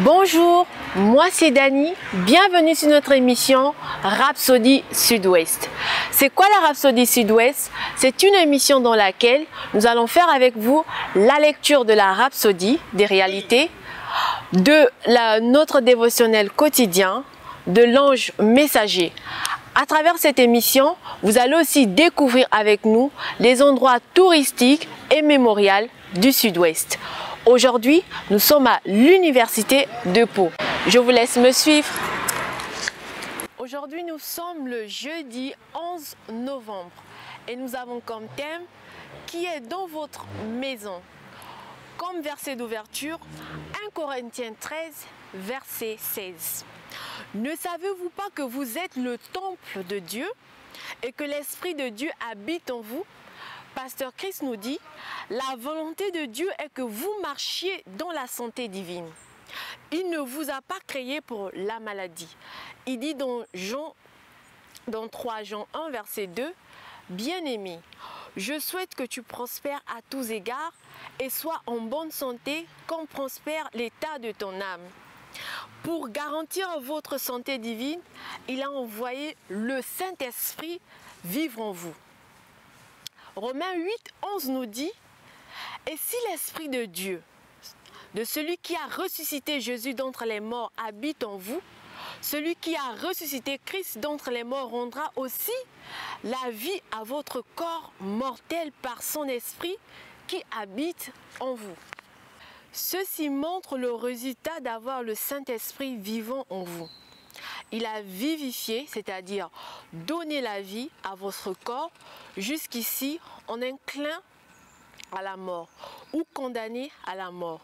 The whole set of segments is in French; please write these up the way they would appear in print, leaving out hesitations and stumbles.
Bonjour, moi c'est Dani, bienvenue sur notre émission Rhapsodie Sud-Ouest. C'est quoi la Rhapsodie Sud-Ouest? C'est une émission dans laquelle nous allons faire avec vous la lecture de la Rhapsodie des réalités, de notre dévotionnel quotidien, de l'ange messager. À travers cette émission, vous allez aussi découvrir avec nous les endroits touristiques et mémorials du Sud-Ouest. Aujourd'hui, nous sommes à l'Université de Pau. Je vous laisse me suivre. Aujourd'hui, nous sommes le jeudi 11 novembre et nous avons comme thème « Qui est dans votre maison ?» Comme verset d'ouverture, 1 Corinthiens 13, verset 16. Ne savez-vous pas que vous êtes le temple de Dieu et que l'Esprit de Dieu habite en vous? Pasteur Chris nous dit, la volonté de Dieu est que vous marchiez dans la santé divine. Il ne vous a pas créé pour la maladie. Il dit dans 3 Jean 1, verset 2, « Bien-aimé, je souhaite que tu prospères à tous égards et sois en bonne santé comme prospère l'état de ton âme. » Pour garantir votre santé divine, il a envoyé le Saint-Esprit vivre en vous. Romains 8, 11 nous dit, « Et si l'Esprit de Dieu, de celui qui a ressuscité Jésus d'entre les morts, habite en vous, celui qui a ressuscité Christ d'entre les morts rendra aussi la vie à votre corps mortel par son Esprit qui habite en vous. » Ceci montre le résultat d'avoir le Saint-Esprit vivant en vous. Il a vivifié, c'est-à-dire donné la vie à votre corps, jusqu'ici en inclin à la mort ou condamné à la mort.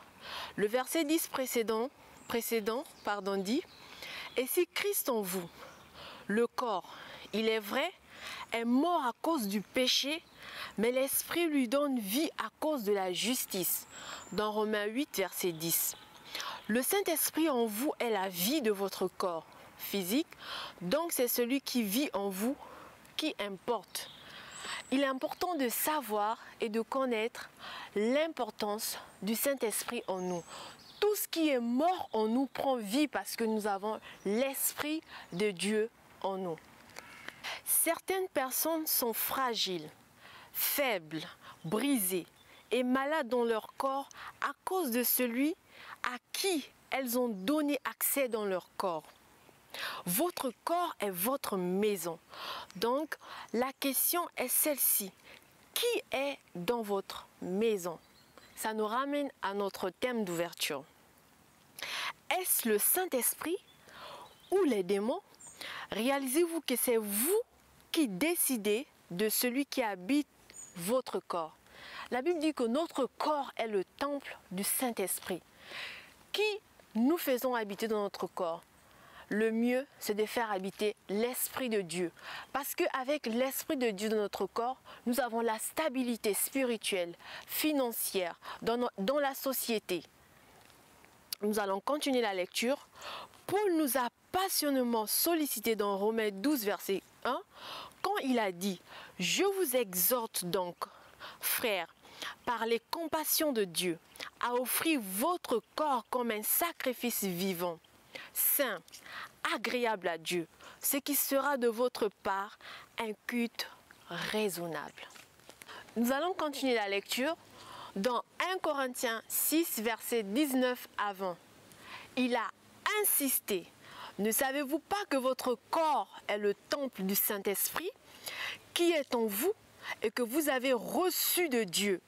Le verset 10 précédent dit, « Et si Christ en vous, le corps, il est vrai, est mort à cause du péché, mais l'Esprit lui donne vie à cause de la justice. » Dans Romains 8, verset 10. Le Saint-Esprit en vous est la vie de votre corps physique, donc c'est celui qui vit en vous qui importe. Il est important de savoir et de connaître l'importance du Saint-Esprit en nous. Tout ce qui est mort en nous prend vie parce que nous avons l'Esprit de Dieu en nous. Certaines personnes sont fragiles, faibles, brisées et malades dans leur corps à cause de celui à qui elles ont donné accès dans leur corps. Votre corps est votre maison. Donc, la question est celle-ci. Qui est dans votre maison? Ça nous ramène à notre thème d'ouverture. Est-ce le Saint-Esprit ou les démons? Réalisez-vous que c'est vous qui décidez de celui qui habite votre corps. La Bible dit que notre corps est le temple du Saint-Esprit. Qui nous faisons habiter dans notre corps? Le mieux, c'est de faire habiter l'Esprit de Dieu. Parce qu'avec l'Esprit de Dieu dans notre corps, nous avons la stabilité spirituelle, financière, dans la société. Nous allons continuer la lecture. Paul nous a passionnément sollicité dans Romains 12, verset 1, quand il a dit « Je vous exhorte donc, frères, par les compassions de Dieu, à offrir votre corps comme un sacrifice vivant, saint, agréable à Dieu, ce qui sera de votre part un culte raisonnable. » Nous allons continuer la lecture dans 1 Corinthiens 6, verset 19 à 20. Il a insisté, « Ne savez-vous pas que votre corps est le temple du Saint-Esprit qui est en vous et que vous avez reçu de Dieu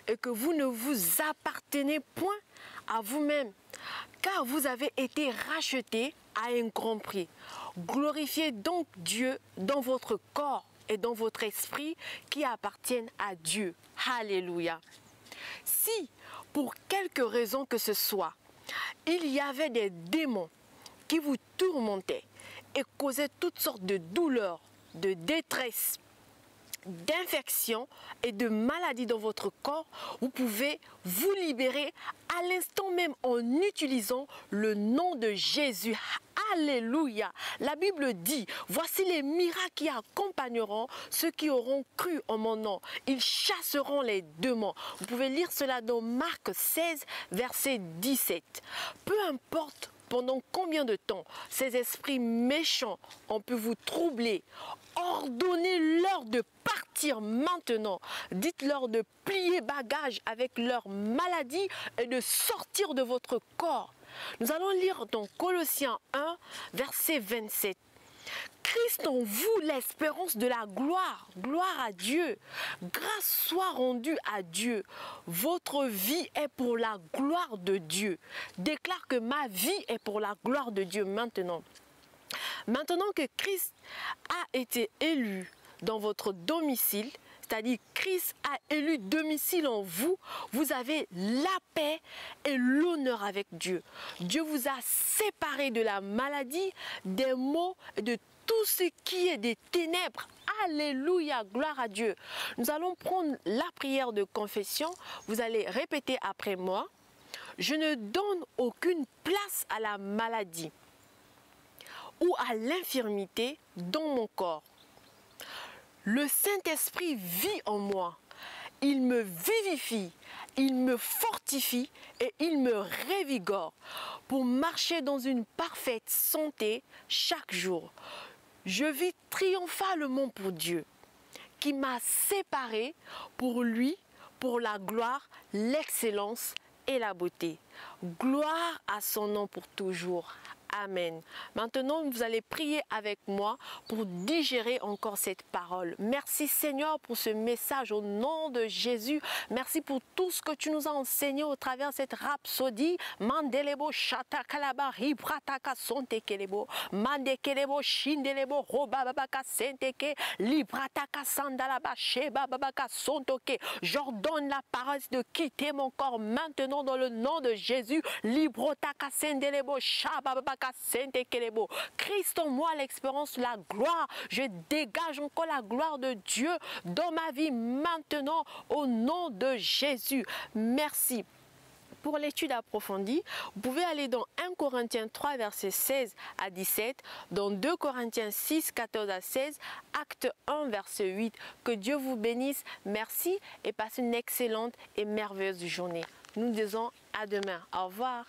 et que vous ne vous appartenez point à vous-même, car vous avez été rachetés à un grand prix. Glorifiez donc Dieu dans votre corps et dans votre esprit qui appartiennent à Dieu. » Alléluia. Si, pour quelque raison que ce soit, il y avait des démons qui vous tourmentaient et causaient toutes sortes de douleurs, de détresse, d'infections et de maladies dans votre corps, vous pouvez vous libérer à l'instant même en utilisant le nom de Jésus. Alléluia. La Bible dit, voici les miracles qui accompagneront ceux qui auront cru en mon nom. Ils chasseront les démons. Vous pouvez lire cela dans Marc 16, verset 17. Peu importe pendant combien de temps ces esprits méchants ont pu vous troubler, ordonnez-leur de partir maintenant. Dites-leur de plier bagage avec leur maladie et de sortir de votre corps. Nous allons lire dans Colossiens 1, verset 27. Christ en vous, l'espérance de la gloire. Gloire à Dieu. Grâce soit rendue à Dieu. Votre vie est pour la gloire de Dieu. Déclare que ma vie est pour la gloire de Dieu maintenant. Maintenant que Christ a été élu dans votre domicile, c'est-à-dire Christ a élu domicile en vous, vous avez la paix et l'honneur avec Dieu. Dieu vous a séparé de la maladie, des maux et de tout ce qui est des ténèbres. Alléluia, gloire à Dieu. Nous allons prendre la prière de confession. Vous allez répéter après moi. Je ne donne aucune place à la maladie ou à l'infirmité dans mon corps. Le Saint-Esprit vit en moi. Il me vivifie, il me fortifie et il me révigore pour marcher dans une parfaite santé chaque jour. Je vis triomphalement pour Dieu, qui m'a séparé pour lui, pour la gloire, l'excellence et la beauté. Gloire à son nom pour toujours. Amen. Maintenant, vous allez prier avec moi pour digérer encore cette parole. Merci Seigneur pour ce message au nom de Jésus. Merci pour tout ce que tu nous as enseigné au travers de cette rhapsodie. Mandelebo shatakalaba ribrataka sontekelebo. Mandekelebo shindelebo robababaka senteke librataka sandalaba shebababaka sontoke. J'ordonne la parole de quitter mon corps maintenant dans le nom de Jésus. Librotaka sendelebo shabababaka. Christ en moi, l'expérience, la gloire. Je dégage encore la gloire de Dieu dans ma vie maintenant au nom de Jésus. Merci. Pour l'étude approfondie, vous pouvez aller dans 1 Corinthiens 3, verset 16 à 17, dans 2 Corinthiens 6, 14 à 16, Acte 1, verset 8. Que Dieu vous bénisse. Merci et passez une excellente et merveilleuse journée. Nous disons à demain. Au revoir.